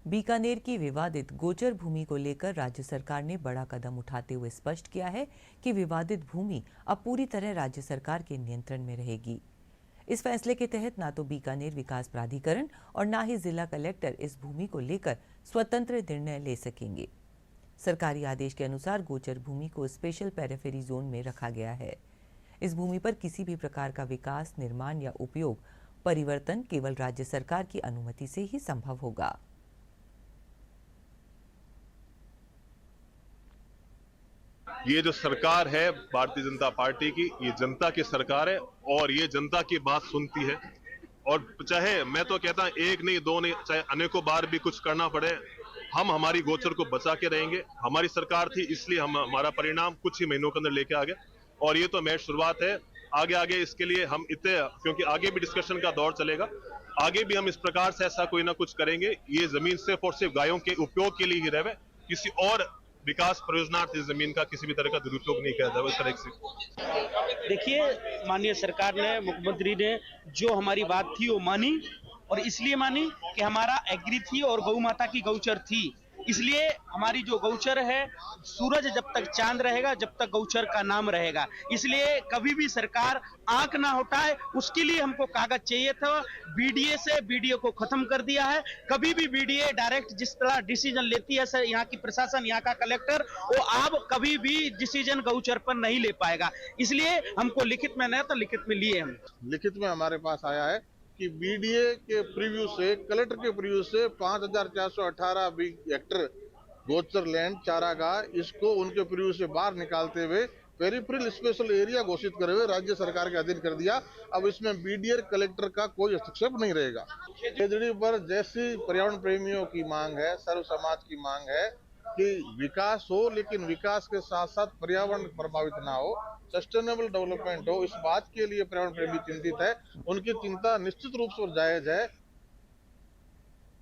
बीकानेर की विवादित गोचर भूमि को लेकर राज्य सरकार ने बड़ा कदम उठाते हुए स्पष्ट किया है कि विवादित भूमि अब पूरी तरह राज्य सरकार के नियंत्रण में रहेगी। इस फैसले के तहत ना तो बीकानेर विकास प्राधिकरण और ना ही जिला कलेक्टर इस भूमि को लेकर स्वतंत्र निर्णय ले सकेंगे। सरकारी आदेश के अनुसार गोचर भूमि को स्पेशल पेरिफेरी जोन में रखा गया है। इस भूमि पर किसी भी प्रकार का विकास, निर्माण या उपयोग, परिवर्तन केवल राज्य सरकार की अनुमति से ही संभव होगा। ये जो सरकार है भारतीय जनता पार्टी की, ये जनता की सरकार है और ये जनता की बात सुनती है। और चाहे मैं तो कहता हूं एक नहीं, दो नहीं, चाहे अनेकों बार भी कुछ करना पड़े, हम हमारी गोचर को बचा के रहेंगे। हमारी सरकार थी, इसलिए हम हमारा परिणाम कुछ ही महीनों के अंदर लेके आ गए और ये तो महज शुरुआत है। आगे आगे इसके लिए हम इतने, क्योंकि आगे भी डिस्कशन का दौर चलेगा, आगे भी हम इस प्रकार से ऐसा कोई ना कुछ करेंगे। ये जमीन सिर्फ और सिर्फ गायों के उपयोग के लिए ही रहे, किसी और विकास परियोजना इस जमीन का किसी भी तरह का दुरुपयोग नहीं किया जाए इस तरह से। देखिए, माननीय सरकार ने, मुख्यमंत्री ने जो हमारी बात थी वो मानी, और इसलिए मानी कि हमारा एग्री थी और गौ माता की गौचर थी। इसलिए हमारी जो गौचर है, सूरज जब तक चांद रहेगा, जब तक गौचर का नाम रहेगा। इसलिए कभी भी सरकार आंख ना उठाए, उसके लिए हमको कागज चाहिए था। बीडीए से बीडीए को खत्म कर दिया है। कभी भी बीडीए डायरेक्ट जिस तरह डिसीजन लेती है सर, यहाँ की प्रशासन, यहाँ का कलेक्टर, वो अब कभी भी डिसीजन गौचर पर नहीं ले पाएगा। इसलिए हमको लिखित में नहीं तो लिखित में लिए हम। लिखित में हमारे पास आया है कि बीडीए के प्रीव्यू से, कलेक्टर के प्रीव्यू से 5418 हेक्टर गोचर लैंड चारागाह, इसको उनके प्रीव्यू से बाहर निकालते हुए पेरिफेरल स्पेशल एरिया घोषित करे हुए राज्य सरकार के अधीन कर दिया। अब इसमें बीडीए कलेक्टर का कोई हस्तक्षेप नहीं रहेगा। खेजड़ी पर जैसी पर्यावरण प्रेमियों की मांग है, सर्व समाज की मांग है कि विकास हो, लेकिन विकास के साथ साथ पर्यावरण प्रभावित ना हो, सस्टेनेबल डेवलपमेंट हो, इस बात के लिए पर्यावरण प्रेमी चिंतित है। उनकी चिंता निश्चित रूप से जायज है।